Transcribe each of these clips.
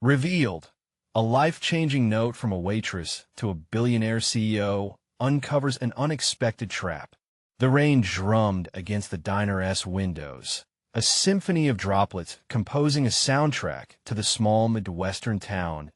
Revealed. A life-changing note from a waitress to a billionaire CEO uncovers an unexpected trap. The rain drummed against the diner's windows, a symphony of droplets composing a soundtrack to the small Midwestern town's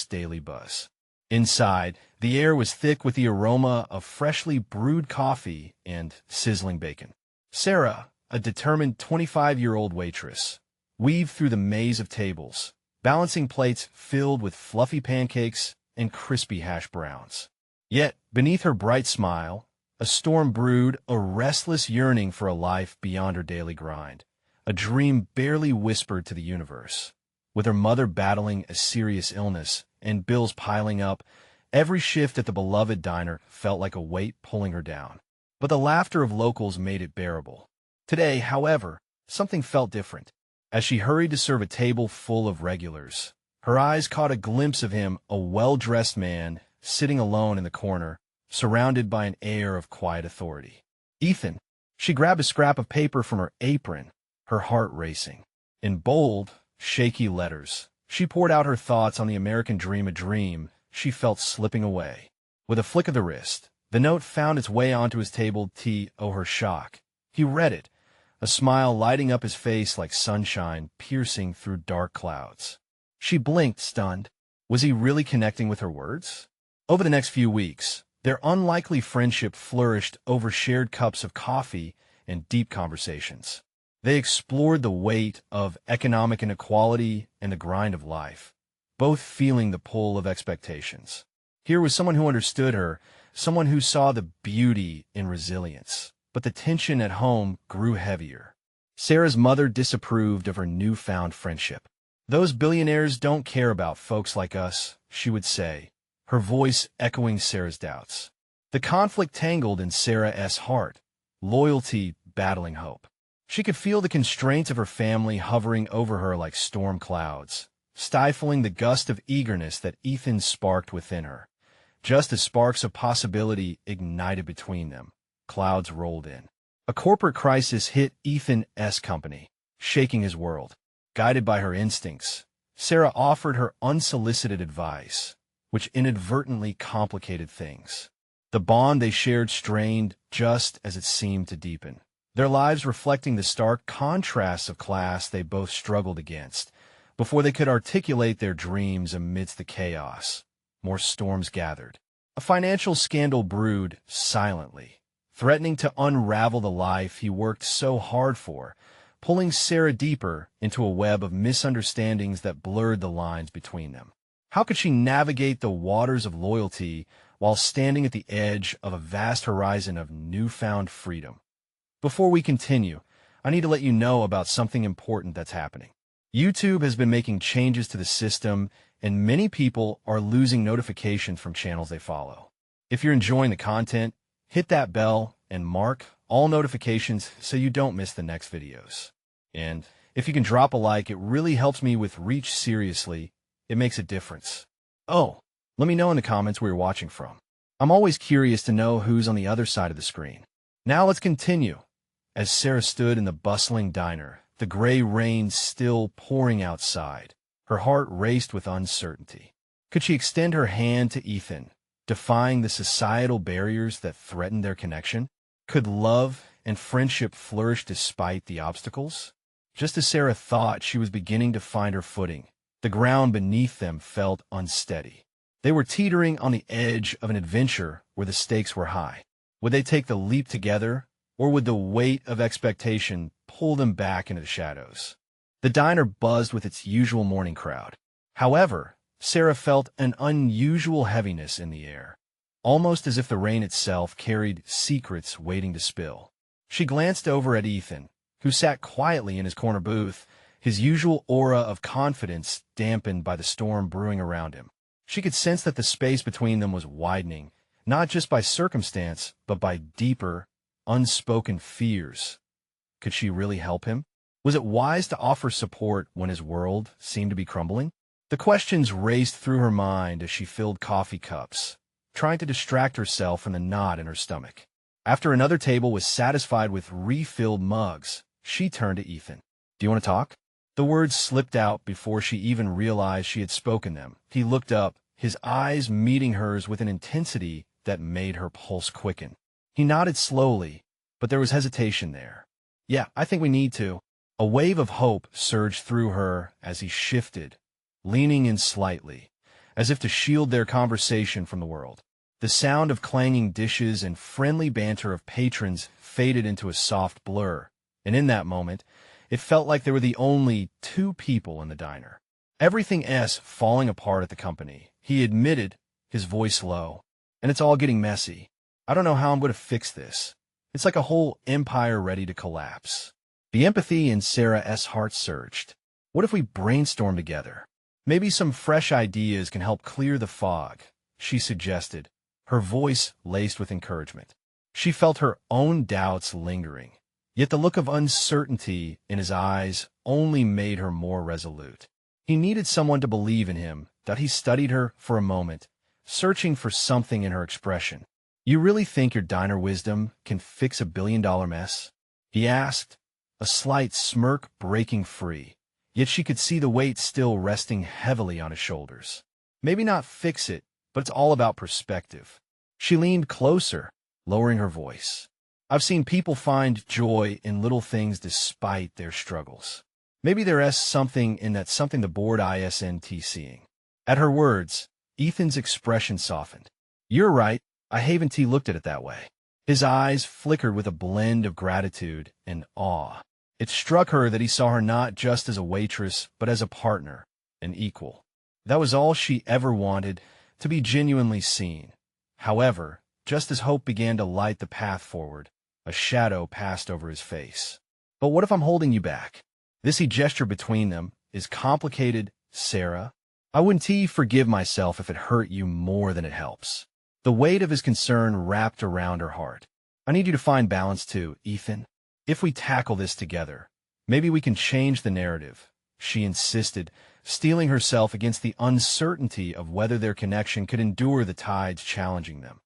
daily buzz. Inside, the air was thick with the aroma of freshly brewed coffee and sizzling bacon. Sarah, a determined 25-year-old waitress, weaved through the maze of tables, balancing plates filled with fluffy pancakes and crispy hash browns. Yet, beneath her bright smile, a storm brewed, a restless yearning for a life beyond her daily grind, a dream barely whispered to the universe. With her mother battling a serious illness and bills piling up, every shift at the beloved diner felt like a weight pulling her down. But the laughter of locals made it bearable. Today, however, something felt different. As she hurried to serve a table full of regulars, her eyes caught a glimpse of him, a well-dressed man, sitting alone in the corner, surrounded by an air of quiet authority. Ethan. She grabbed a scrap of paper from her apron, her heart racing. In bold, shaky letters, she poured out her thoughts on the American dream, a dream she felt slipping away. With a flick of the wrist, the note found its way onto his table. Her shock. He read it, a smile lighting up his face like sunshine piercing through dark clouds. She blinked, stunned. Was he really connecting with her words? Over the next few weeks, their unlikely friendship flourished over shared cups of coffee and deep conversations. They explored the weight of economic inequality and the grind of life, both feeling the pull of expectations. Here was someone who understood her, someone who saw the beauty in resilience. But the tension at home grew heavier. Sarah's mother disapproved of her newfound friendship. "Those billionaires don't care about folks like us," she would say, her voice echoing Sarah's doubts. The conflict tangled in Sarah's heart, loyalty battling hope. She could feel the constraints of her family hovering over her like storm clouds, stifling the gust of eagerness that Ethan sparked within her. Just as sparks of possibility ignited between them, clouds rolled in. A corporate crisis hit Ethan's company, shaking his world. Guided by her instincts, Sarah offered her unsolicited advice, which inadvertently complicated things. The bond they shared strained just as it seemed to deepen, their lives reflecting the stark contrasts of class they both struggled against. Before they could articulate their dreams amidst the chaos, more storms gathered. A financial scandal brewed silently, threatening to unravel the life he worked so hard for, pulling Sarah deeper into a web of misunderstandings that blurred the lines between them. How could she navigate the waters of loyalty while standing at the edge of a vast horizon of newfound freedom? Before we continue, I need to let you know about something important that's happening. YouTube has been making changes to the system, and many people are losing notifications from channels they follow. If you're enjoying the content, hit that bell and mark all notifications so you don't miss the next videos. And if you can drop a like, it really helps me with reach. Seriously, it makes a difference. Oh, let me know in the comments where you're watching from. I'm always curious to know who's on the other side of the screen. Now let's continue. As Sarah stood in the bustling diner, the gray rain still pouring outside, her heart raced with uncertainty. Could she extend her hand to Ethan, defying the societal barriers that threatened their connection? Could love and friendship flourish despite the obstacles? Just as Sarah thought she was beginning to find her footing, the ground beneath them felt unsteady. They were teetering on the edge of an adventure where the stakes were high. Would they take the leap together, or would the weight of expectation pull them back into the shadows? The diner buzzed with its usual morning crowd. However, Sarah felt an unusual heaviness in the air, almost as if the rain itself carried secrets waiting to spill. She glanced over at Ethan, who sat quietly in his corner booth, his usual aura of confidence dampened by the storm brewing around him. She could sense that the space between them was widening, not just by circumstance, but by deeper, unspoken fears. Could she really help him? Was it wise to offer support when his world seemed to be crumbling? The questions raced through her mind as she filled coffee cups, trying to distract herself from the knot in her stomach. After another table was satisfied with refilled mugs, she turned to Ethan. "Do you want to talk?" The words slipped out before she even realized she had spoken them. He looked up, his eyes meeting hers with an intensity that made her pulse quicken. He nodded slowly, but there was hesitation there. "Yeah, I think we need to." A wave of hope surged through her as he shifted, leaning in slightly, as if to shield their conversation from the world. The sound of clanging dishes and friendly banter of patrons faded into a soft blur, and in that moment, it felt like there were the only two people in the diner. Everything else falling apart at the company, he admitted, his voice low. "And it's all getting messy. I don't know how I'm going to fix this. It's like a whole empire ready to collapse." The empathy in Sarah's heart surged. What if we brainstorm together? Maybe some fresh ideas can help clear the fog, she suggested, her voice laced with encouragement. She felt her own doubts lingering, yet the look of uncertainty in his eyes only made her more resolute. He needed someone to believe in him, that he studied her for a moment, searching for something in her expression. "You really think your diner wisdom can fix a billion-dollar mess?" he asked, a slight smirk breaking free, yet she could see the weight still resting heavily on his shoulders. "Maybe not fix it, but it's all about perspective." She leaned closer, lowering her voice. "I've seen people find joy in little things despite their struggles. Maybe there's something in that something the board isn't seeing." At her words, Ethan's expression softened. "You're right, I haven't looked at it that way." His eyes flickered with a blend of gratitude and awe. It struck her that he saw her not just as a waitress, but as a partner, an equal. That was all she ever wanted, to be genuinely seen. However, just as hope began to light the path forward, a shadow passed over his face. "But what if I'm holding you back?" This he gestured between them. "Is complicated, Sarah. I wouldn't forgive myself if it hurt you more than it helps." The weight of his concern wrapped around her heart. "I need you to find balance too, Ethan. If we tackle this together, maybe we can change the narrative," she insisted, steeling herself against the uncertainty of whether their connection could endure the tides challenging them.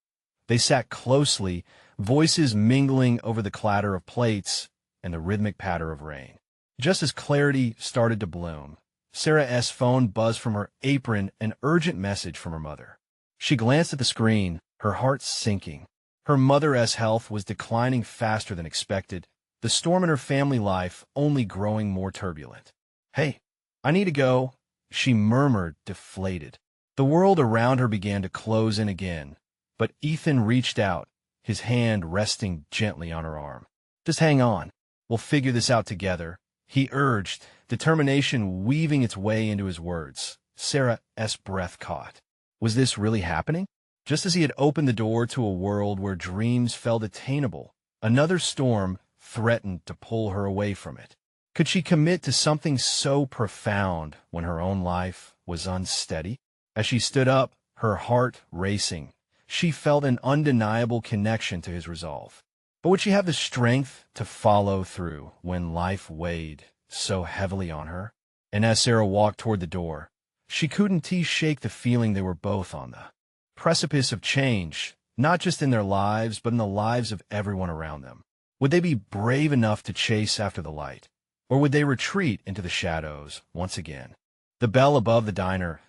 They sat closely, voices mingling over the clatter of plates and the rhythmic patter of rain. Just as clarity started to bloom, Sarah's phone buzzed from her apron, an urgent message from her mother. She glanced at the screen, her heart sinking. Her mother's health was declining faster than expected, the storm in her family life only growing more turbulent. "Hey, I need to go," she murmured, deflated. The world around her began to close in again, but Ethan reached out, his hand resting gently on her arm. "Just hang on. We'll figure this out together," he urged, determination weaving its way into his words. Sarah's breath caught. Was this really happening? Just as he had opened the door to a world where dreams felt attainable, another storm threatened to pull her away from it. Could she commit to something so profound when her own life was unsteady? As she stood up, her heart racing, she felt an undeniable connection to his resolve. But would she have the strength to follow through when life weighed so heavily on her? And as Sarah walked toward the door, she couldn't shake the feeling they were both on the precipice of change, not just in their lives, but in the lives of everyone around them. Would they be brave enough to chase after the light, or would they retreat into the shadows once again? The bell above the diner's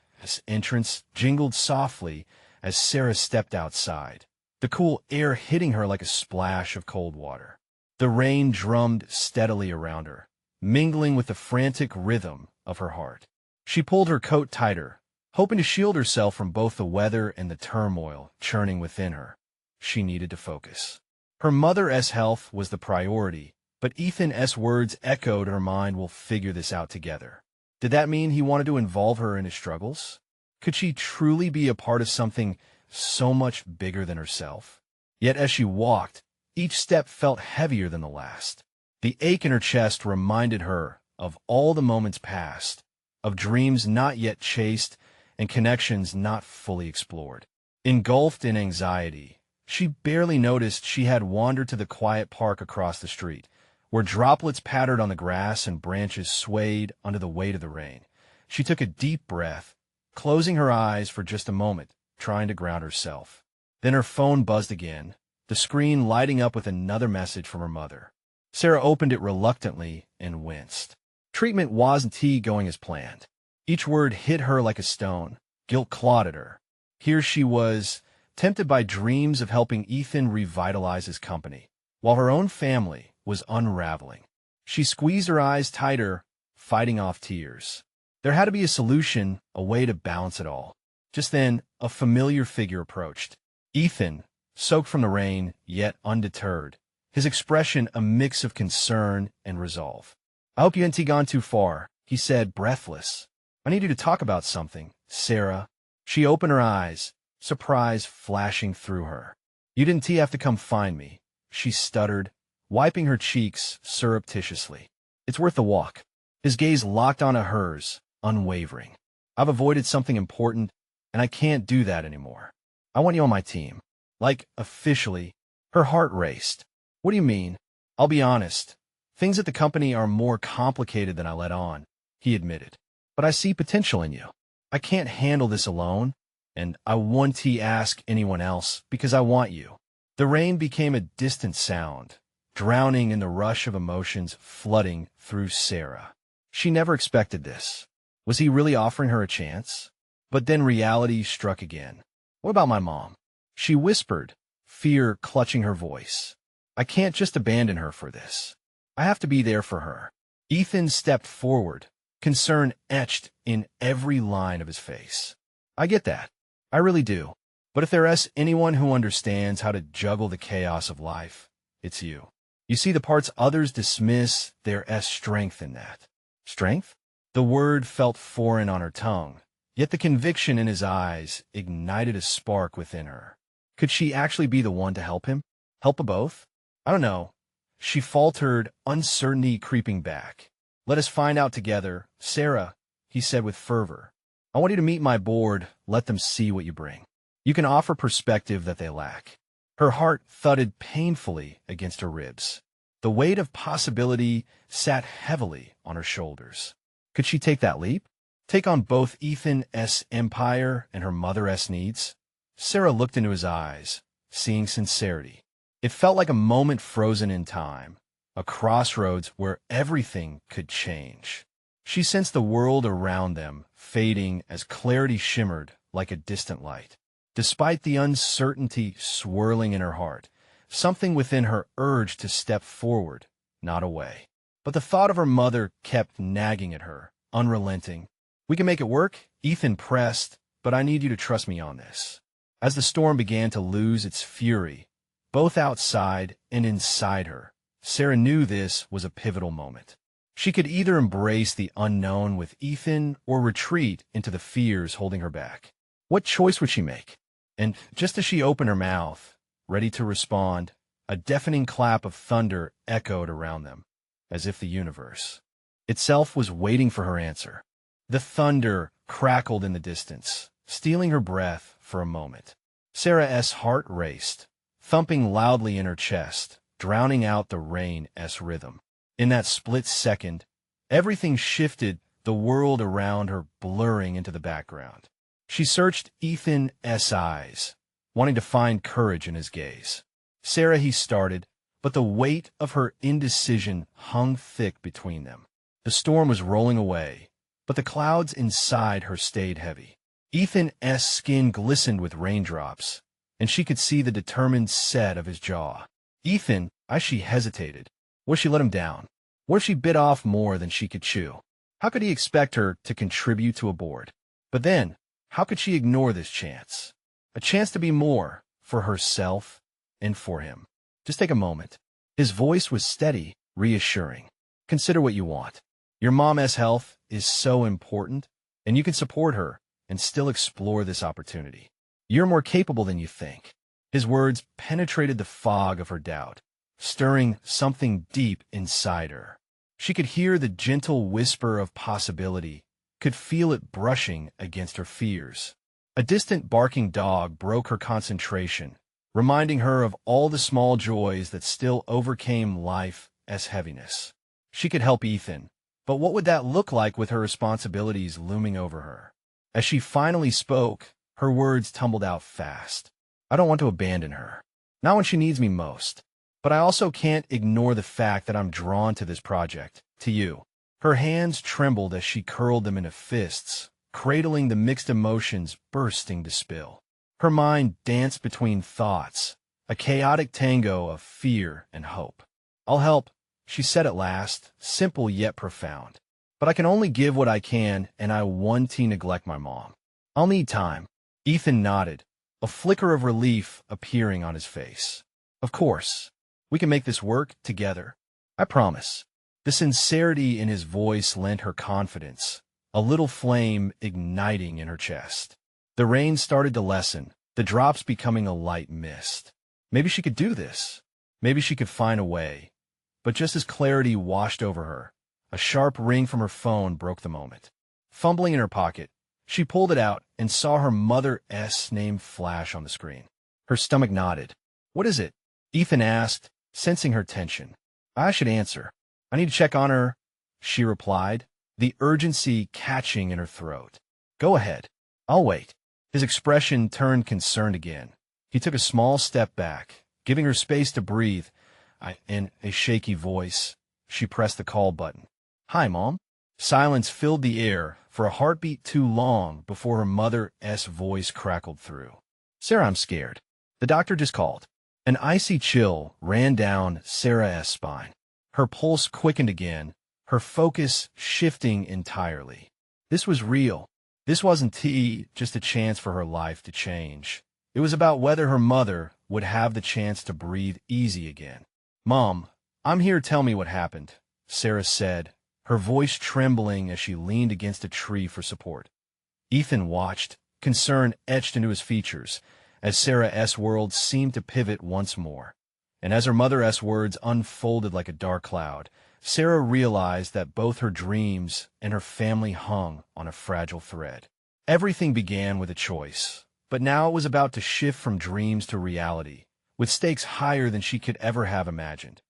entrance jingled softly as Sarah stepped outside, the cool air hitting her like a splash of cold water. The rain drummed steadily around her, mingling with the frantic rhythm of her heart. She pulled her coat tighter, hoping to shield herself from both the weather and the turmoil churning within her. She needed to focus. Her mother's health was the priority, but Ethan's words echoed her mind. "We'll figure this out together." Did that mean he wanted to involve her in his struggles? Could she truly be a part of something so much bigger than herself? Yet as she walked, each step felt heavier than the last. The ache in her chest reminded her of all the moments past, of dreams not yet chased and connections not fully explored. Engulfed in anxiety, she barely noticed she had wandered to the quiet park across the street, where droplets pattered on the grass and branches swayed under the weight of the rain. She took a deep breath, closing her eyes for just a moment, trying to ground herself. Then her phone buzzed again, the screen lighting up with another message from her mother. Sarah opened it reluctantly and winced. Treatment wasn't going as planned. Each word hit her like a stone. Guilt clawed at her. Here she was, tempted by dreams of helping Ethan revitalize his company, while her own family was unraveling. She squeezed her eyes tighter, fighting off tears. There had to be a solution, a way to balance it all. Just then, a familiar figure approached. Ethan, soaked from the rain, yet undeterred, his expression a mix of concern and resolve. "I hope you ain't gone too far," he said, breathless. "I need you to talk about something, Sarah." She opened her eyes, surprise flashing through her. "You didn't have to come find me," she stuttered, wiping her cheeks surreptitiously. "It's worth the walk." His gaze locked onto hers, unwavering. "I've avoided something important, and I can't do that anymore. I want you on my team." Like, officially. Her heart raced. "What do you mean?" "I'll be honest. Things at the company are more complicated than I let on," he admitted. "But I see potential in you. I can't handle this alone, and I won't ask anyone else because I want you." The rain became a distant sound, drowning in the rush of emotions flooding through Sarah. She never expected this. Was he really offering her a chance? But then reality struck again. "What about my mom?" she whispered, fear clutching her voice. "I can't just abandon her for this. I have to be there for her." Ethan stepped forward, concern etched in every line of his face. "I get that. I really do. But if there's anyone who understands how to juggle the chaos of life, it's you. You see the parts others dismiss, there's strength in that." Strength? The word felt foreign on her tongue, yet the conviction in his eyes ignited a spark within her. Could she actually be the one to help him? Help both? "I don't know." She faltered, uncertainty creeping back. "Let us find out together, Sarah," he said with fervor. "I want you to meet my board, let them see what you bring. You can offer perspective that they lack." Her heart thudded painfully against her ribs. The weight of possibility sat heavily on her shoulders. Could she take that leap? Take on both Ethan's empire and her mother's needs? Sarah looked into his eyes, seeing sincerity. It felt like a moment frozen in time, a crossroads where everything could change. She sensed the world around them fading as clarity shimmered like a distant light. Despite the uncertainty swirling in her heart, something within her urged to step forward, not away. But the thought of her mother kept nagging at her, unrelenting. "We can make it work," Ethan pressed, "but I need you to trust me on this." As the storm began to lose its fury, both outside and inside her, Sarah knew this was a pivotal moment. She could either embrace the unknown with Ethan or retreat into the fears holding her back. What choice would she make? And just as she opened her mouth, ready to respond, a deafening clap of thunder echoed around them, as if the universe itself was waiting for her answer. The thunder crackled in the distance, stealing her breath for a moment. Sarah's heart raced, thumping loudly in her chest, drowning out the rain's rhythm. In that split second, everything shifted, the world around her blurring into the background. She searched Ethan's eyes, wanting to find courage in his gaze. "Sarah," he started, but the weight of her indecision hung thick between them. The storm was rolling away, but the clouds inside her stayed heavy. Ethan's skin glistened with raindrops, and she could see the determined set of his jaw. "Ethan," as she hesitated. What if she let him down? What if she bit off more than she could chew? How could he expect her to contribute to a board? But then, how could she ignore this chance? A chance to be more for herself and for him. "Just take a moment." His voice was steady, reassuring. "Consider what you want. Your mom's health is so important, and you can support her and still explore this opportunity. You're more capable than you think." His words penetrated the fog of her doubt, stirring something deep inside her. She could hear the gentle whisper of possibility, could feel it brushing against her fears. A distant barking dog broke her concentration, reminding her of all the small joys that still overcame life's heaviness. She could help Ethan, but what would that look like with her responsibilities looming over her? As she finally spoke, her words tumbled out fast. "I don't want to abandon her, not when she needs me most. But I also can't ignore the fact that I'm drawn to this project, to you. Her hands trembled as she curled them into fists, cradling the mixed emotions bursting to spill. Her mind danced between thoughts, a chaotic tango of fear and hope. "I'll help," she said at last, simple yet profound. "But I can only give what I can, and I won't neglect my mom. I'll need time." Ethan nodded, a flicker of relief appearing on his face. "Of course. We can make this work together. I promise." The sincerity in his voice lent her confidence, a little flame igniting in her chest. The rain started to lessen, the drops becoming a light mist. Maybe she could do this. Maybe she could find a way. But just as clarity washed over her, a sharp ring from her phone broke the moment. Fumbling in her pocket, she pulled it out and saw her mother's name flash on the screen. Her stomach knotted. "What is it?" Ethan asked, sensing her tension. "I should answer. I need to check on her," she replied, the urgency catching in her throat. "Go ahead. I'll wait." His expression turned concerned again. He took a small step back, giving her space to breathe. In a shaky voice, she pressed the call button. "Hi, Mom." Silence filled the air for a heartbeat too long before her mother's voice crackled through. "Sarah, I'm scared. The doctor just called." An icy chill ran down Sarah's spine. Her pulse quickened again, her focus shifting entirely. This was real. This wasn't just a chance for her life to change. It was about whether her mother would have the chance to breathe easy again. "Mom, I'm here. Tell me what happened," Sarah said, her voice trembling as she leaned against a tree for support. Ethan watched, concern etched into his features, as Sarah's world seemed to pivot once more. And as her mother's words unfolded like a dark cloud, Sarah realized that both her dreams and her family hung on a fragile thread. Everything began with a choice, but now it was about to shift from dreams to reality, with stakes higher than she could ever have imagined.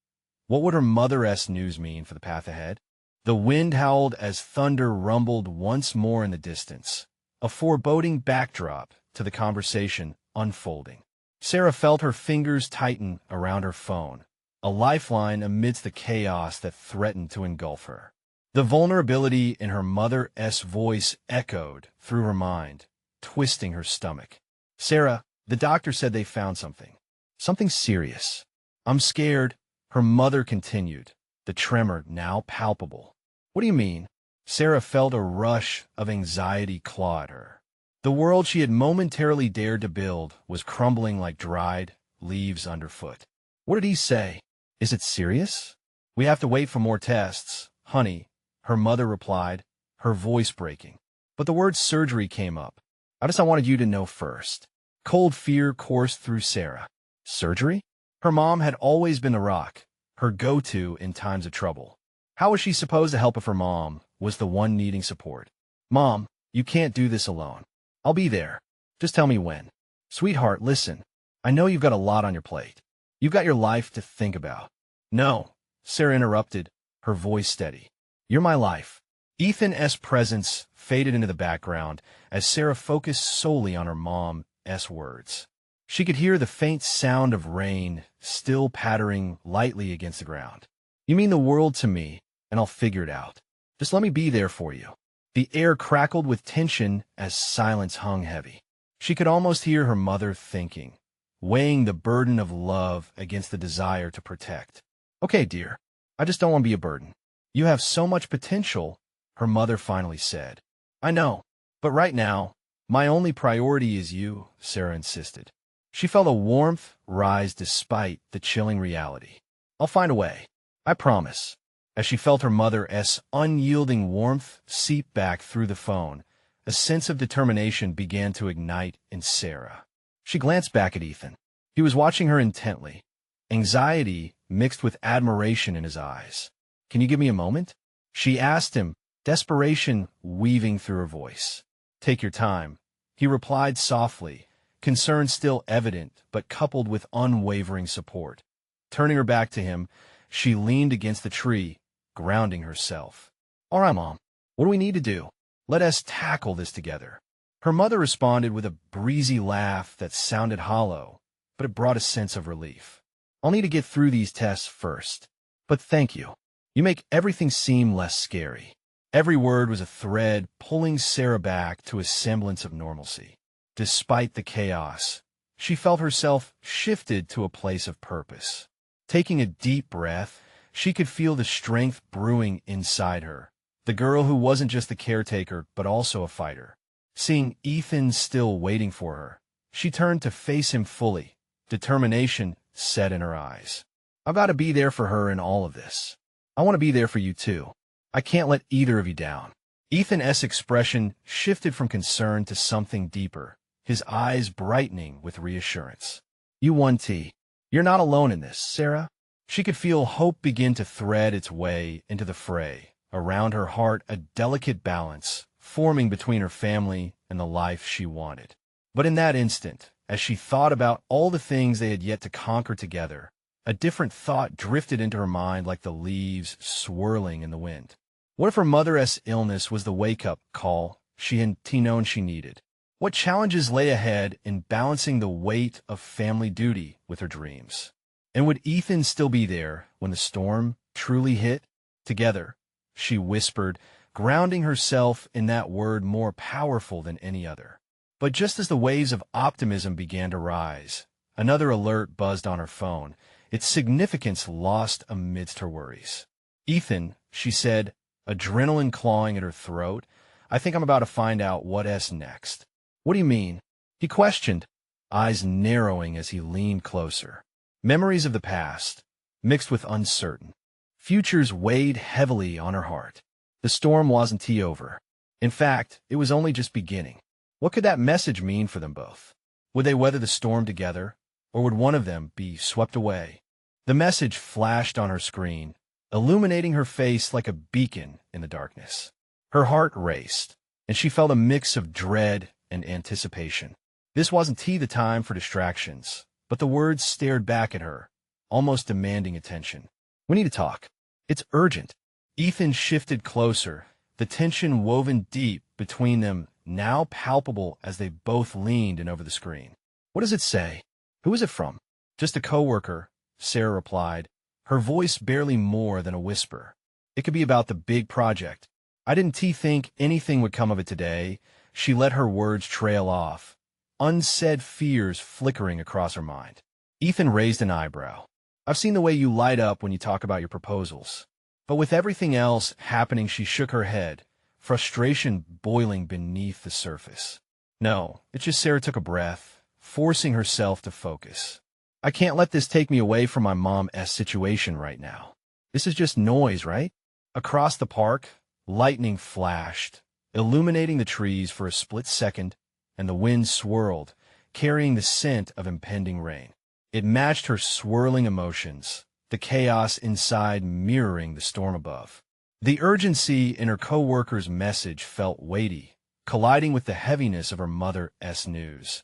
What would her mother's news mean for the path ahead? The wind howled as thunder rumbled once more in the distance, a foreboding backdrop to the conversation unfolding. Sarah felt her fingers tighten around her phone, a lifeline amidst the chaos that threatened to engulf her. The vulnerability in her mother's voice echoed through her mind, twisting her stomach. "Sarah, the doctor said they found something. Something serious. I'm scared," her mother continued, the tremor now palpable. "What do you mean?" Sarah felt a rush of anxiety claw at her. The world she had momentarily dared to build was crumbling like dried leaves underfoot. "What did he say? Is it serious?" "We have to wait for more tests, honey," her mother replied, her voice breaking. But the word surgery came up. "I wanted you to know first." Cold fear coursed through Sarah. Surgery? Her mom had always been the rock, her go-to in times of trouble. How was she supposed to help if her mom was the one needing support? "Mom, you can't do this alone. I'll be there. Just tell me when." "Sweetheart, listen. I know you've got a lot on your plate. You've got your life to think about." "No," Sarah interrupted, her voice steady. "You're my life." Ethan's presence faded into the background as Sarah focused solely on her mom's words. She could hear the faint sound of rain still pattering lightly against the ground. "You mean the world to me, and I'll figure it out. Just let me be there for you." The air crackled with tension as silence hung heavy. She could almost hear her mother thinking, weighing the burden of love against the desire to protect. "Okay, dear. I just don't want to be a burden. You have so much potential," her mother finally said. "I know, but right now, my only priority is you," Sarah insisted. She felt a warmth rise despite the chilling reality. "I'll find a way. I promise." As she felt her mother's unyielding warmth seep back through the phone, a sense of determination began to ignite in Sarah. She glanced back at Ethan. He was watching her intently, anxiety mixed with admiration in his eyes. "Can you give me a moment?" she asked him, desperation weaving through her voice. "Take your time," he replied softly, concern still evident but coupled with unwavering support. Turning her back to him, she leaned against the tree, grounding herself. "All right, Mom. What do we need to do? Let us tackle this together." Her mother responded with a breezy laugh that sounded hollow, but it brought a sense of relief. "I'll need to get through these tests first. But thank you. You make everything seem less scary. Every word was a thread pulling Sarah back to a semblance of normalcy. Despite the chaos, she felt herself shifted to a place of purpose. Taking a deep breath, she could feel the strength brewing inside her. The girl who wasn't just the caretaker, but also a fighter. Seeing Ethan still waiting for her, she turned to face him fully. Determination set in her eyes. I've got to be there for her in all of this. I want to be there for you too. I can't let either of you down. Ethan's expression shifted from concern to something deeper, his eyes brightening with reassurance. You won, T. You're not alone in this, Sarah. She could feel hope begin to thread its way into the fray. Around her heart, a delicate balance forming between her family and the life she wanted. But in that instant, as she thought about all the things they had yet to conquer together, a different thought drifted into her mind like the leaves swirling in the wind. What if her mother's illness was the wake-up call she had known she needed? What challenges lay ahead in balancing the weight of family duty with her dreams? And would Ethan still be there when the storm truly hit? Together, she whispered, grounding herself in that word more powerful than any other. But just as the waves of optimism began to rise, another alert buzzed on her phone, its significance lost amidst her worries. Ethan, she said, adrenaline clawing at her throat, I think I'm about to find out what's next. What do you mean? He questioned, eyes narrowing as he leaned closer. Memories of the past, mixed with uncertain futures, weighed heavily on her heart. The storm wasn't over. In fact, it was only just beginning. What could that message mean for them both? Would they weather the storm together, or would one of them be swept away? The message flashed on her screen, illuminating her face like a beacon in the darkness. Her heart raced, and she felt a mix of dread and anticipation. This wasn't the time for distractions, but the words stared back at her, almost demanding attention. We need to talk. It's urgent. Ethan shifted closer, the tension woven deep between them now palpable as they both leaned in over the screen. What does it say? Who is it from? Just a coworker, Sarah replied, her voice barely more than a whisper. It could be about the big project. I didn't think anything would come of it today. She let her words trail off, unsaid fears flickering across her mind. Ethan raised an eyebrow. I've seen the way you light up when you talk about your proposals. But with everything else happening, she shook her head, frustration boiling beneath the surface. No, it's just Sarah took a breath, forcing herself to focus. I can't let this take me away from my mom's situation right now. This is just noise, right? Across the park, lightning flashed, illuminating the trees for a split second, and the wind swirled, carrying the scent of impending rain. It matched her swirling emotions, the chaos inside mirroring the storm above. The urgency in her co-worker's message felt weighty, colliding with the heaviness of her mother's news.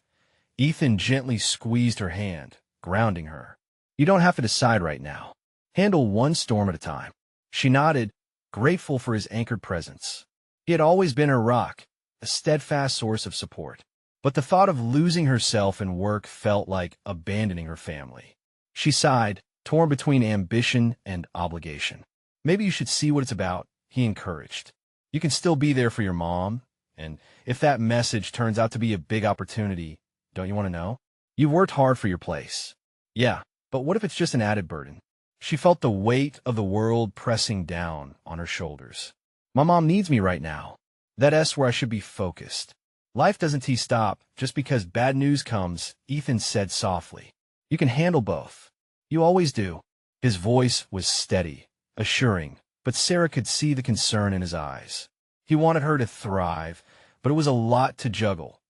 Ethan gently squeezed her hand, grounding her. You don't have to decide right now. Handle one storm at a time. She nodded, grateful for his anchored presence. He had always been her rock, a steadfast source of support. But the thought of losing herself in work felt like abandoning her family. She sighed, torn between ambition and obligation. Maybe you should see what it's about, he encouraged. You can still be there for your mom, and if that message turns out to be a big opportunity, don't you want to know? You've worked hard for your place. Yeah, but what if it's just an added burden? She felt the weight of the world pressing down on her shoulders. My mom needs me right now. That's where I should be focused. Life doesn't stop just because bad news comes, Ethan said softly. You can handle both. You always do. His voice was steady, assuring, but Sarah could see the concern in his eyes. He wanted her to thrive, but it was a lot to juggle.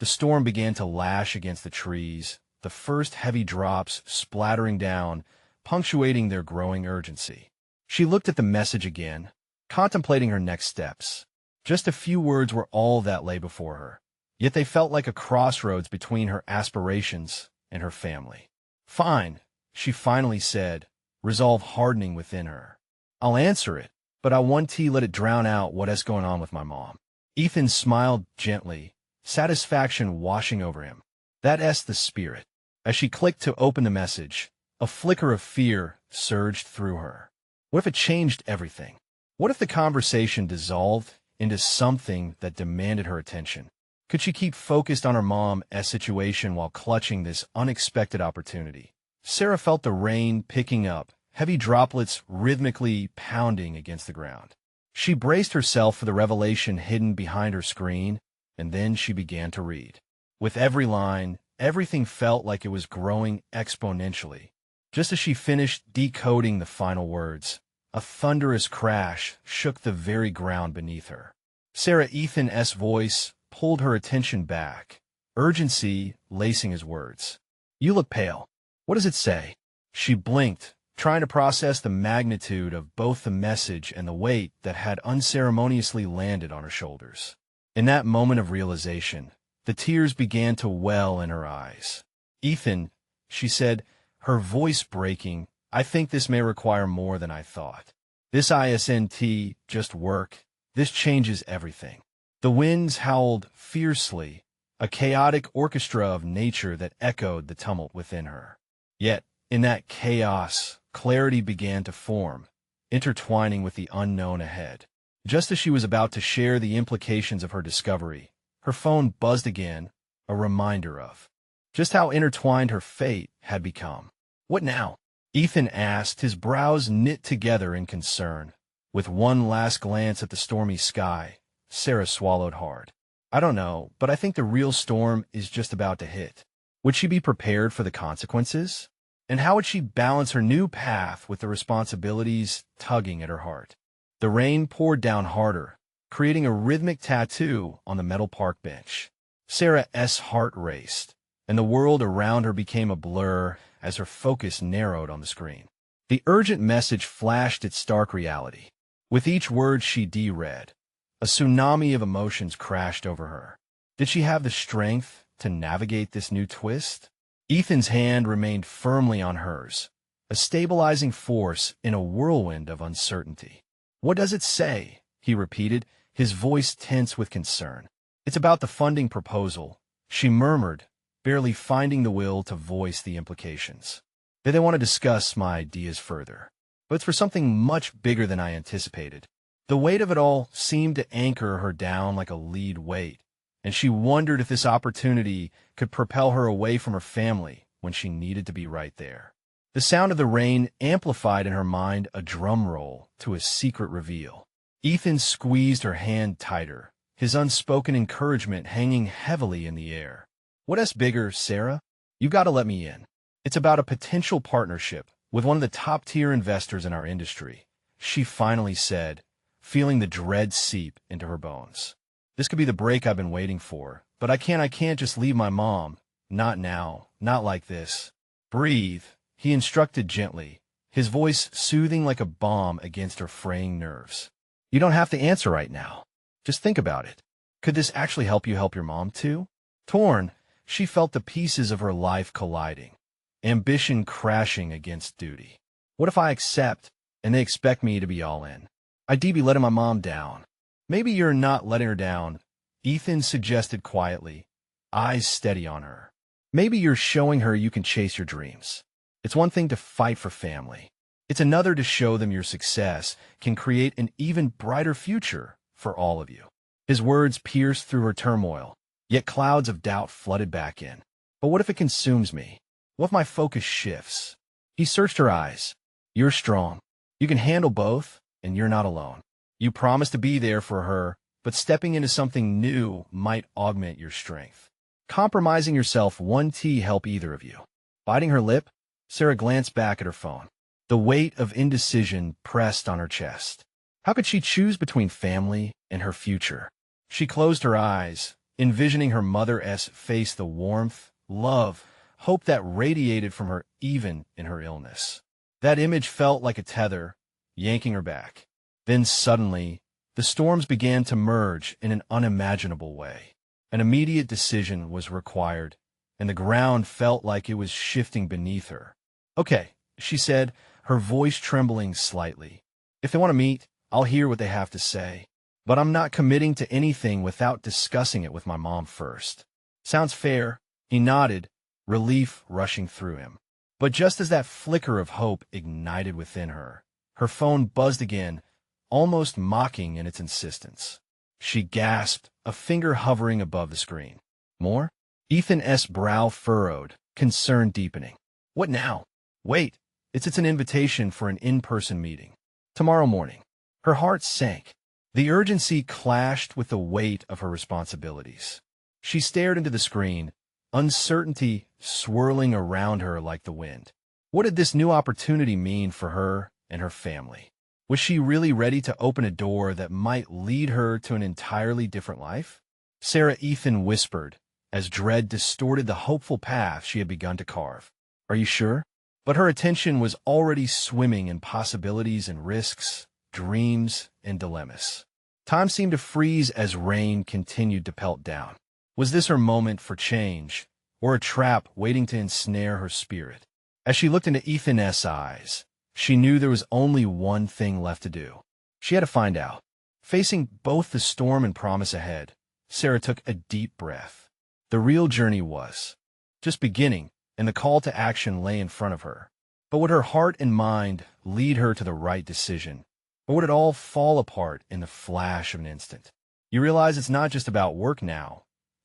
The storm began to lash against the trees, the first heavy drops splattering down, punctuating their growing urgency. She looked at the message again, contemplating her next steps. Just a few words were all that lay before her, yet they felt like a crossroads between her aspirations and her family. Fine, she finally said, resolve hardening within her. I'll answer it, but I want to let it drown out what's going on with my mom. Ethan smiled gently, satisfaction washing over him. That's the spirit. As she clicked to open the message, a flicker of fear surged through her. What if it changed everything? What if the conversation dissolved into something that demanded her attention? Could she keep focused on her mom's situation while clutching this unexpected opportunity? Sarah felt the rain picking up, heavy droplets rhythmically pounding against the ground. She braced herself for the revelation hidden behind her screen, and then she began to read. With every line, everything felt like it was growing exponentially. Just as she finished decoding the final words, a thunderous crash shook the very ground beneath her. Sarah Ethan's voice pulled her attention back, urgency lacing his words. "You look pale. What does it say?" She blinked, trying to process the magnitude of both the message and the weight that had unceremoniously landed on her shoulders. In that moment of realization, the tears began to well in her eyes. "Ethan," she said, her voice breaking, "I think this may require more than I thought. This isn't just work. This changes everything." The winds howled fiercely, a chaotic orchestra of nature that echoed the tumult within her. Yet, in that chaos, clarity began to form, intertwining with the unknown ahead. Just as she was about to share the implications of her discovery, her phone buzzed again, a reminder of just how intertwined her fate had become. "What now?" Ethan asked, his brows knit together in concern. With one last glance at the stormy sky, Sarah swallowed hard. "I don't know, but I think the real storm is just about to hit." Would she be prepared for the consequences? And how would she balance her new path with the responsibilities tugging at her heart? The rain poured down harder, creating a rhythmic tattoo on the metal park bench. Sarah's heart raced, and the world around her became a blur as her focus narrowed on the screen. The urgent message flashed its stark reality. With each word she read, a tsunami of emotions crashed over her. Did she have the strength to navigate this new twist? Ethan's hand remained firmly on hers, a stabilizing force in a whirlwind of uncertainty. "What does it say?" he repeated, his voice tense with concern. "It's about the funding proposal," she murmured, barely finding the will to voice the implications. "They want to discuss my ideas further, but it's for something much bigger than I anticipated." The weight of it all seemed to anchor her down like a lead weight, and she wondered if this opportunity could propel her away from her family when she needed to be right there. The sound of the rain amplified in her mind a drum roll to a secret reveal. Ethan squeezed her hand tighter, his unspoken encouragement hanging heavily in the air. "What's bigger, Sarah? You got to let me in. It's about a potential partnership with one of the top-tier investors in our industry," she finally said, feeling the dread seep into her bones. "This could be the break I've been waiting for, but I can't just leave my mom. Not now, not like this." "Breathe," he instructed gently, his voice soothing like a balm against her fraying nerves. "You don't have to answer right now. Just think about it. Could this actually help you help your mom too?" Torn, she felt the pieces of her life colliding, ambition crashing against duty. "What if I accept, and they expect me to be all in? I'd be letting my mom down." "Maybe you're not letting her down," Ethan suggested quietly, eyes steady on her. "Maybe you're showing her you can chase your dreams. It's one thing to fight for family. It's another to show them your success can create an even brighter future for all of you." His words pierced through her turmoil, yet clouds of doubt flooded back in. "But what if it consumes me? What if my focus shifts?" He searched her eyes. "You're strong. You can handle both, and you're not alone. You promise to be there for her, but stepping into something new might augment your strength. Compromising yourself won't help either of you." Biting her lip, Sarah glanced back at her phone. The weight of indecision pressed on her chest. How could she choose between family and her future? She closed her eyes, envisioning her mother's face, the warmth, love, hope that radiated from her even in her illness. That image felt like a tether, yanking her back. Then suddenly, the storms began to merge in an unimaginable way. An immediate decision was required, and the ground felt like it was shifting beneath her. "Okay," she said, her voice trembling slightly. "If they want to meet, I'll hear what they have to say. But I'm not committing to anything without discussing it with my mom first." "Sounds fair," he nodded, relief rushing through him. But just as that flicker of hope ignited within her, Her phone buzzed again, almost mocking in its insistence. She gasped, a finger hovering above the screen. More? Ethan's brow furrowed, concern deepening. What now? Wait, it's an invitation for an in-person meeting. Tomorrow morning. Her heart sank. The urgency clashed with the weight of her responsibilities. She stared into the screen, uncertainty swirling around her like the wind. What did this new opportunity mean for her and her family? Was she really ready to open a door that might lead her to an entirely different life? Sarah, Ethan whispered, as dread distorted the hopeful path she had begun to carve. Are you sure? But her attention was already swimming in possibilities and risks, dreams and dilemmas. Time seemed to freeze as rain continued to pelt down. Was this her moment for change, or a trap waiting to ensnare her spirit? As she looked into Ethan's eyes, she knew there was only one thing left to do. She had to find out. Facing both the storm and promise ahead, Sarah took a deep breath. The real journey was just beginning, and the call to action lay in front of her. But would her heart and mind lead her to the right decision, or would it all fall apart in the flash of an instant? You realize it's not just about work now,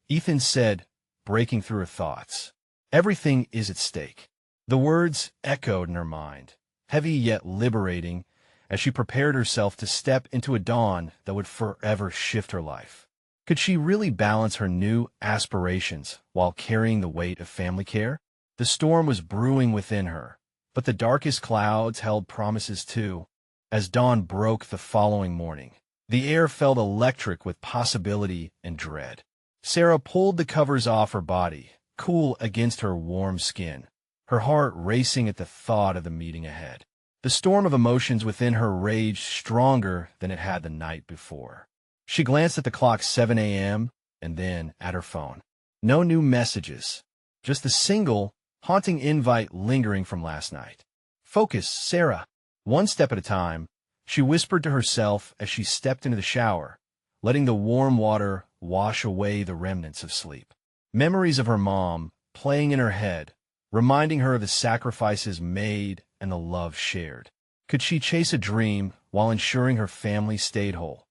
Ethan said, breaking through her thoughts. Everything is at stake. The words echoed in her mind, heavy yet liberating, as she prepared herself to step into a dawn that would forever shift her life. Could she really balance her new aspirations while carrying the weight of family care? The storm was brewing within her, but the darkest clouds held promises too. As dawn broke the following morning, the air felt electric with possibility and dread. Sarah pulled the covers off her body, cool against her warm skin, her heart racing at the thought of the meeting ahead. The storm of emotions within her raged stronger than it had the night before. She glanced at the clock 7 a.m. and then at her phone. No new messages, just the single, haunting invite lingering from last night. Focus, Sarah. One step at a time, she whispered to herself as she stepped into the shower, letting the warm water wash away the remnants of sleep. Memories of her mom playing in her head, reminding her of the sacrifices made and the love shared. Could she chase a dream while ensuring her family stayed whole?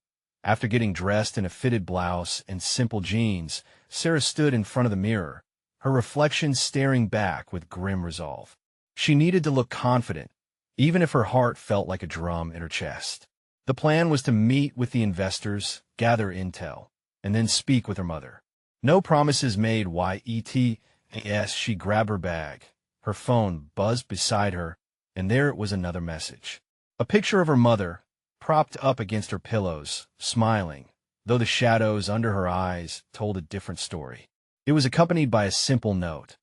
After getting dressed in a fitted blouse and simple jeans, Sarah stood in front of the mirror, her reflection staring back with grim resolve. She needed to look confident, even if her heart felt like a drum in her chest. The plan was to meet with the investors, gather intel, and then speak with her mother. No promises made. Yes, she grabbed her bag. Her phone buzzed beside her, and there it was, another message. A picture of her mother, propped up against her pillows, smiling, though the shadows under her eyes told a different story. It was accompanied by a simple note.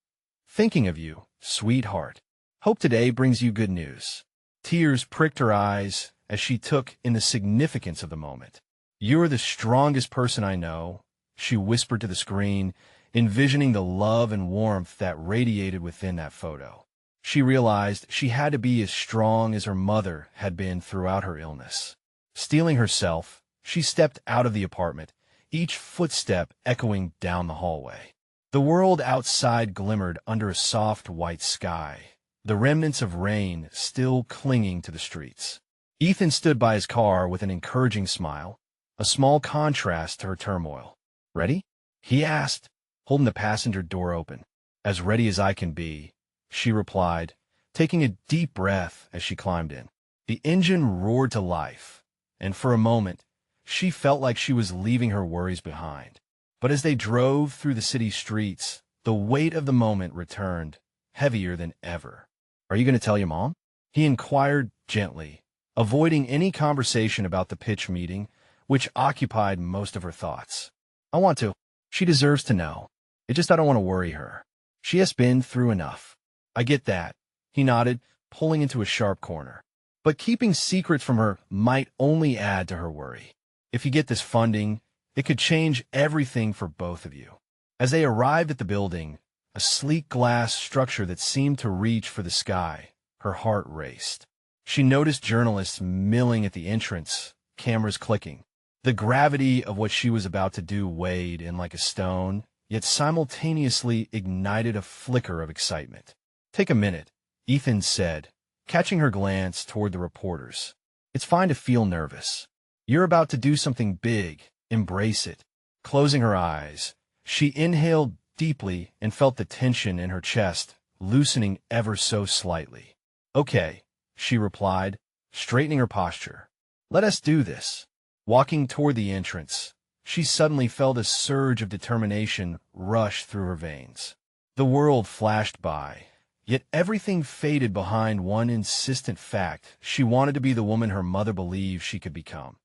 Thinking of you, sweetheart. Hope today brings you good news. Tears pricked her eyes as she took in the significance of the moment. You're the strongest person I know, she whispered to the screen, envisioning the love and warmth that radiated within that photo. She realized she had to be as strong as her mother had been throughout her illness. Steeling herself, she stepped out of the apartment, each footstep echoing down the hallway. The world outside glimmered under a soft white sky, the remnants of rain still clinging to the streets. Ethan stood by his car with an encouraging smile, a small contrast to her turmoil. Ready? He asked, holding the passenger door open. As ready as I can be, she replied, taking a deep breath as she climbed in. The engine roared to life, and for a moment, she felt like she was leaving her worries behind. But as they drove through the city streets, the weight of the moment returned, heavier than ever. Are you going to tell your mom? He inquired gently, avoiding any conversation about the pitch meeting, which occupied most of her thoughts. I want to. She deserves to know. It's just I don't want to worry her. She has been through enough. I get that, he nodded, pulling into a sharp corner. But keeping secrets from her might only add to her worry. If you get this funding, it could change everything for both of you. As they arrived at the building, a sleek glass structure that seemed to reach for the sky, her heart raced. She noticed journalists milling at the entrance, cameras clicking. The gravity of what she was about to do weighed in like a stone, yet simultaneously ignited a flicker of excitement. Take a minute, Ethan said, catching her glance toward the reporters. It's fine to feel nervous. You're about to do something big. Embrace it. Closing her eyes, she inhaled deeply and felt the tension in her chest loosening ever so slightly. Okay, she replied, straightening her posture. Let us do this. Walking toward the entrance, she suddenly felt a surge of determination rush through her veins. The world flashed by, yet everything faded behind one insistent fact: she wanted to be the woman her mother believed she could become.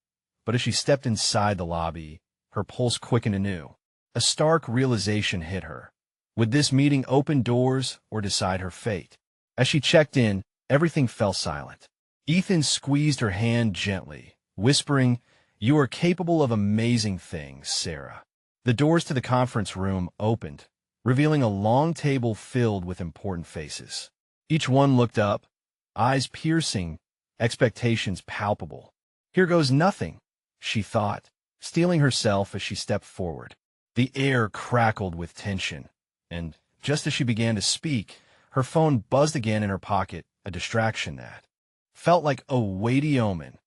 But as she stepped inside the lobby, her pulse quickened anew. A stark realization hit her. Would this meeting open doors or decide her fate? As she checked in, everything fell silent. Ethan squeezed her hand gently, whispering, "You are capable of amazing things, Sarah." The doors to the conference room opened, revealing a long table filled with important faces. Each one looked up, eyes piercing, expectations palpable. Here goes nothing, she thought, steeling herself as she stepped forward. The air crackled with tension, and just as she began to speak, her phone buzzed again in her pocket, a distraction that felt like a weighty omen.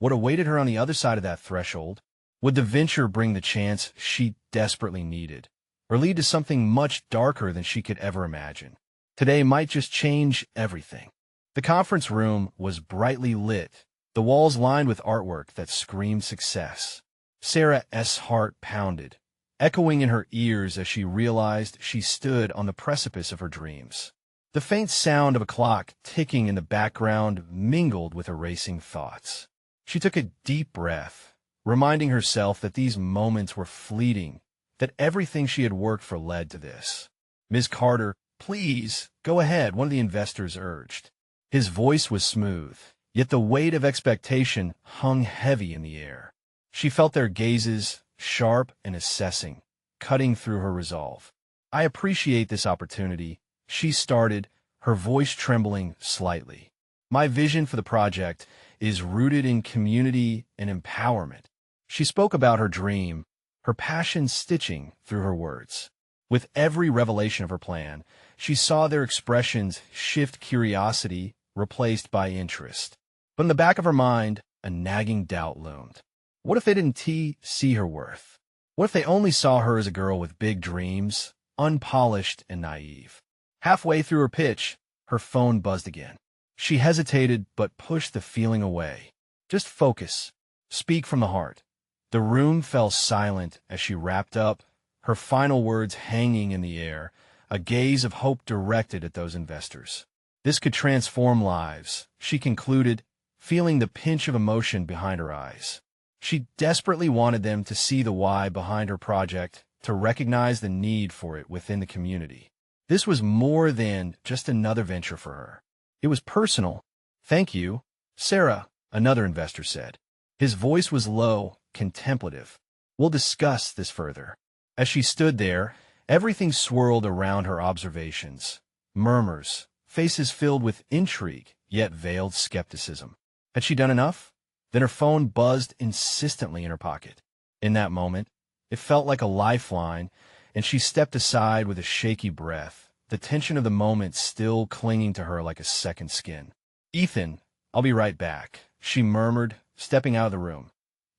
What awaited her on the other side of that threshold? Would the venture bring the chance she desperately needed, or lead to something much darker than she could ever imagine? Today might just change everything. The conference room was brightly lit, the walls lined with artwork that screamed success. Sarah's heart pounded, echoing in her ears as she realized she stood on the precipice of her dreams. The faint sound of a clock ticking in the background mingled with her racing thoughts. She took a deep breath, reminding herself that these moments were fleeting, that everything she had worked for led to this. "Ms. Carter, please, go ahead," one of the investors urged. His voice was smooth, yet the weight of expectation hung heavy in the air. She felt their gazes, sharp and assessing, cutting through her resolve. "I appreciate this opportunity," she started, her voice trembling slightly. "My vision for the project is rooted in community and empowerment." She spoke about her dream, her passion stitching through her words. With every revelation of her plan, she saw their expressions shift, curiosity replaced by interest. But in the back of her mind, a nagging doubt loomed. What if they didn't see her worth? What if they only saw her as a girl with big dreams, unpolished and naive? Halfway through her pitch, her phone buzzed again. She hesitated but pushed the feeling away. "Just focus. Speak from the heart." The room fell silent as she wrapped up, her final words hanging in the air, a gaze of hope directed at those investors. This could transform lives, she concluded, feeling the pinch of emotion behind her eyes. She desperately wanted them to see the why behind her project, to recognize the need for it within the community. This was more than just another venture for her. It was personal. "Thank you, Sarah," another investor said. His voice was low, contemplative. "We'll discuss this further." As she stood there, everything swirled around her observations. Murmurs, faces filled with intrigue, yet veiled skepticism. Had she done enough? Then her phone buzzed insistently in her pocket. In that moment, it felt like a lifeline, and she stepped aside with a shaky breath, the tension of the moment still clinging to her like a second skin. "Ethan, I'll be right back," she murmured, stepping out of the room.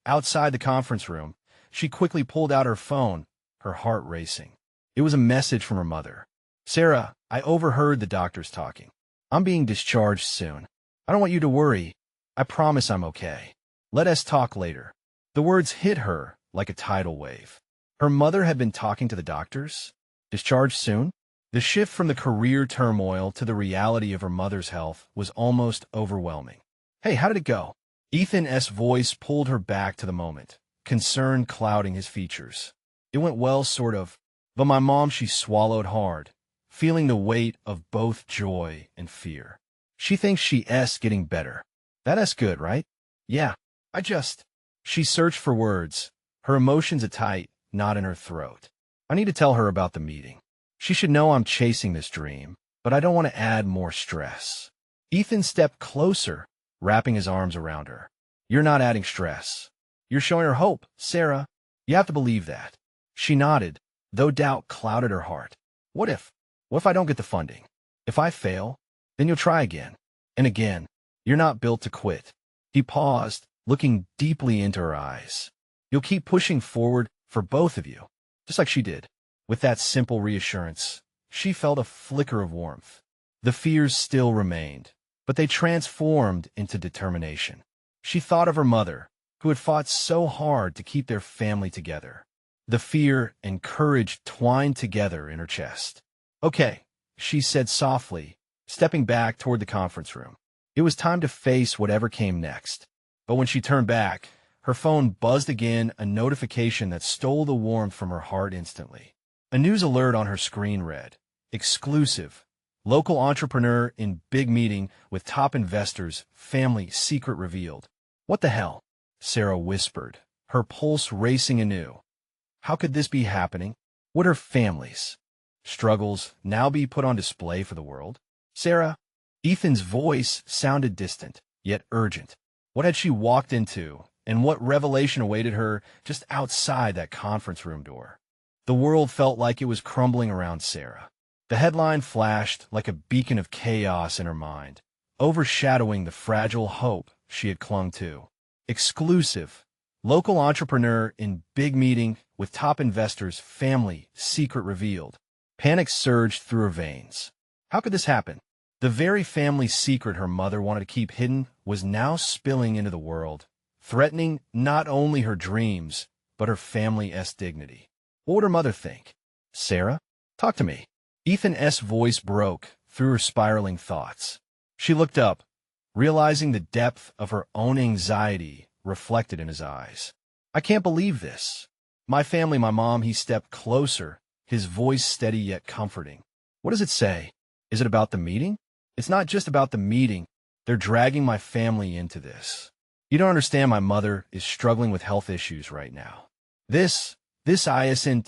Outside the conference room, she quickly pulled out her phone, her heart racing. It was a message from her mother. "Sarah, I overheard the doctors talking. I'm being discharged soon. I don't want you to worry. I promise I'm okay. Let us talk later." The words hit her like a tidal wave. Her mother had been talking to the doctors? Discharged soon? The shift from the career turmoil to the reality of her mother's health was almost overwhelming. "Hey, how did it go?" Ethan's voice pulled her back to the moment, concern clouding his features. "It went well, sort of. But my mom," she swallowed hard, feeling the weight of both joy and fear. "She thinks she's getting better. That's good, right?" "Yeah, She searched for words, her emotions a tight knot in her throat. "I need to tell her about the meeting. She should know I'm chasing this dream, but I don't want to add more stress." Ethan stepped closer, wrapping his arms around her. "You're not adding stress. You're showing her hope, Sarah. You have to believe that." She nodded, though doubt clouded her heart. What if I don't get the funding? If I fail, then you'll try again. And again, you're not built to quit. He paused, looking deeply into her eyes. You'll keep pushing forward for both of you, just like she did. With that simple reassurance, she felt a flicker of warmth. The fears still remained, but they transformed into determination. She thought of her mother, who had fought so hard to keep their family together. The fear and courage twined together in her chest. Okay, she said softly, stepping back toward the conference room. It was time to face whatever came next. But when she turned back, her phone buzzed again, a notification that stole the warmth from her heart instantly. A news alert on her screen read, "Exclusive. Local entrepreneur in big meeting with top investors, family secret revealed." "What the hell?" Sarah whispered, her pulse racing anew. How could this be happening? Would her family's struggles now be put on display for the world? "Sarah?" Ethan's voice sounded distant, yet urgent. What had she walked into, and what revelation awaited her just outside that conference room door? The world felt like it was crumbling around Sarah. The headline flashed like a beacon of chaos in her mind, overshadowing the fragile hope she had clung to. Exclusive. Local entrepreneur in big meeting with top investors, family secret revealed. Panic surged through her veins. How could this happen? The very family secret her mother wanted to keep hidden was now spilling into the world, threatening not only her dreams, but her family's dignity. What would her mother think? "Sarah, talk to me." Ethan's voice broke through her spiraling thoughts. She looked up, realizing the depth of her own anxiety reflected in his eyes. "I can't believe this. My family, my mom." He stepped closer, his voice steady yet comforting. "What does it say? Is it about the meeting?" "It's not just about the meeting. They're dragging my family into this. You don't understand, my mother is struggling with health issues right now." This isn't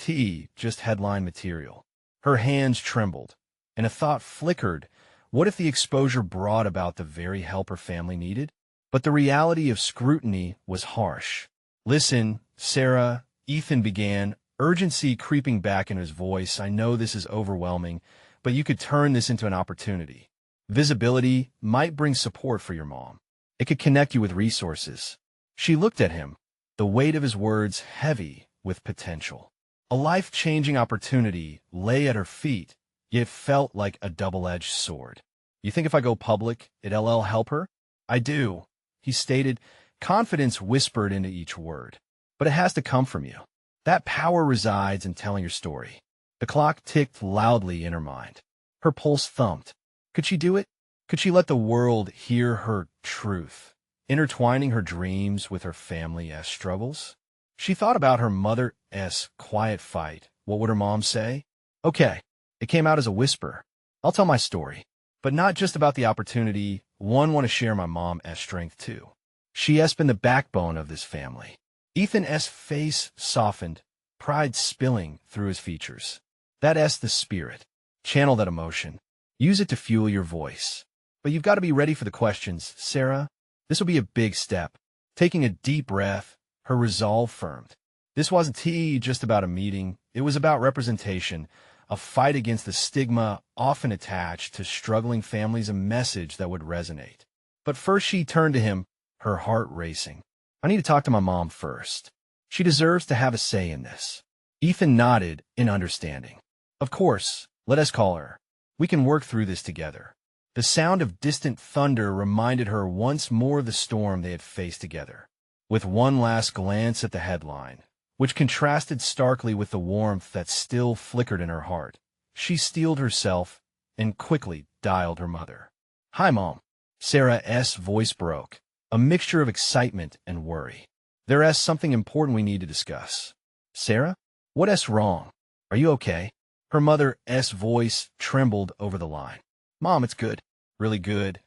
just headline material. Her hands trembled, and a thought flickered. What if the exposure brought about the very help her family needed? But the reality of scrutiny was harsh. "Listen, Sarah," Ethan began, urgency creeping back in his voice. "I know this is overwhelming, but you could turn this into an opportunity. Visibility might bring support for your mom. It could connect you with resources." She looked at him, the weight of his words heavy with potential. A life-changing opportunity lay at her feet, yet felt like a double-edged sword. "You think if I go public, it'll help her?" "I do," he stated, confidence whispered into each word. "But it has to come from you. That power resides in telling your story." The clock ticked loudly in her mind. Her pulse thumped. Could she do it? Could she let the world hear her truth, intertwining her dreams with her family's struggles? She thought about her mother's quiet fight. What would her mom say? Okay, it came out as a whisper. "I'll tell my story, but not just about the opportunity. Want to share my mom's strength too. She has been the backbone of this family." Ethan's face softened, pride spilling through his features. "That's the spirit. Channel that emotion. Use it to fuel your voice. But you've got to be ready for the questions, Sarah. This will be a big step." Taking a deep breath, her resolve firmed. This wasn't just about a meeting. It was about representation, a fight against the stigma often attached to struggling families, a message that would resonate. But first she turned to him, her heart racing. "I need to talk to my mom first. She deserves to have a say in this." Ethan nodded in understanding. "Of course, let us call her. We can work through this together." The sound of distant thunder reminded her once more of the storm they had faced together. With one last glance at the headline, which contrasted starkly with the warmth that still flickered in her heart, she steeled herself and quickly dialed her mother. "Hi, Mom." Sarah's voice broke, a mixture of excitement and worry. "There's something important we need to discuss." "Sarah? What's wrong? Are you okay?" Her mother's voice trembled over the line. "Mom, it's good. Really good.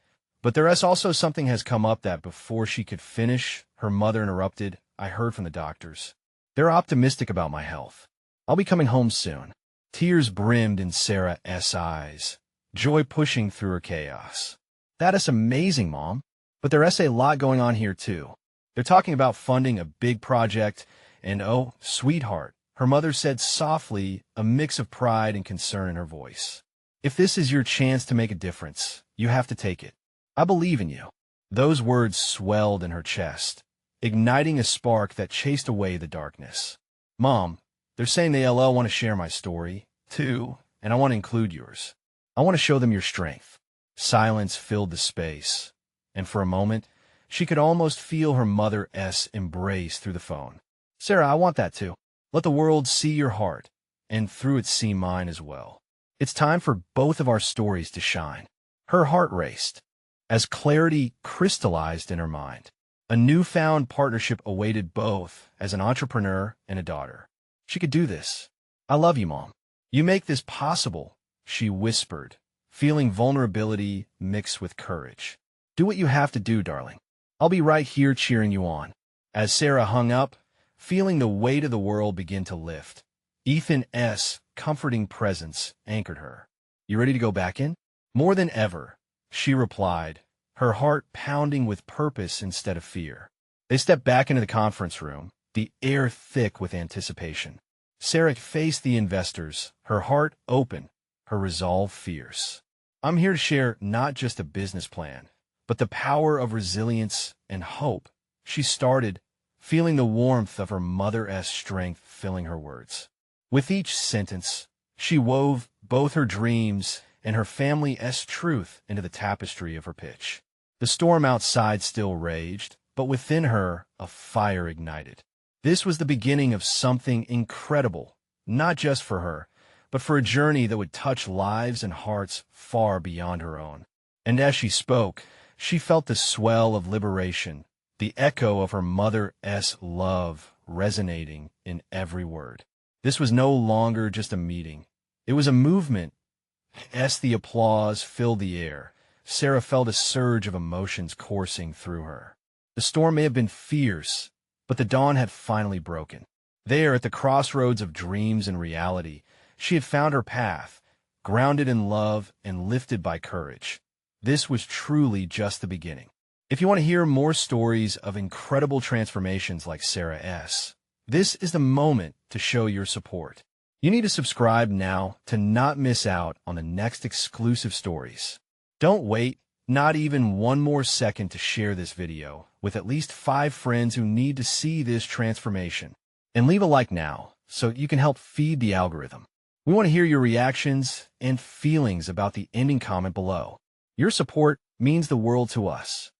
But there's also something has come up." That before she could finish, her mother interrupted. "I heard from the doctors. They're optimistic about my health. I'll be coming home soon." Tears brimmed in Sarah's eyes, joy pushing through her chaos. "That is amazing, Mom. But there's a lot going on here, too. They're talking about funding a big project, and oh, sweetheart," her mother said softly, a mix of pride and concern in her voice. "If this is your chance to make a difference, you have to take it. I believe in you." Those words swelled in her chest, igniting a spark that chased away the darkness. "Mom, they're saying the LL want to share my story, too, and I want to include yours. I want to show them your strength." Silence filled the space, and for a moment, she could almost feel her mother's embrace through the phone. "Sarah, I want that too. Let the world see your heart, and through it see mine as well. It's time for both of our stories to shine." Her heart raced as clarity crystallized in her mind. A newfound partnership awaited both as an entrepreneur and a daughter. She could do this. "I love you, Mom. You make this possible," she whispered, feeling vulnerability mixed with courage. "Do what you have to do, darling. I'll be right here cheering you on." As Sarah hung up, feeling the weight of the world begin to lift, Ethan's comforting presence anchored her. "You ready to go back in?" "More than ever," she replied, her heart pounding with purpose instead of fear. They stepped back into the conference room, the air thick with anticipation. Sarah faced the investors, her heart open, her resolve fierce. "I'm here to share not just a business plan, but the power of resilience and hope," she started, feeling the warmth of her mother's strength filling her words. With each sentence, she wove both her dreams and her family's truth into the tapestry of her pitch. The storm outside still raged, but within her, a fire ignited. This was the beginning of something incredible, not just for her, but for a journey that would touch lives and hearts far beyond her own. And as she spoke, she felt the swell of liberation, the echo of her mother's love resonating in every word. This was no longer just a meeting. It was a movement. As the applause filled the air, Sarah felt a surge of emotions coursing through her. The storm may have been fierce, but the dawn had finally broken. There, at the crossroads of dreams and reality, she had found her path, grounded in love and lifted by courage. This was truly just the beginning. If you want to hear more stories of incredible transformations like Sarah's, this is the moment to show your support. You need to subscribe now to not miss out on the next exclusive stories. Don't wait, not even one more second, to share this video with at least 5 friends who need to see this transformation. And leave a like now so you can help feed the algorithm. We want to hear your reactions and feelings about the ending comment below. Your support means the world to us.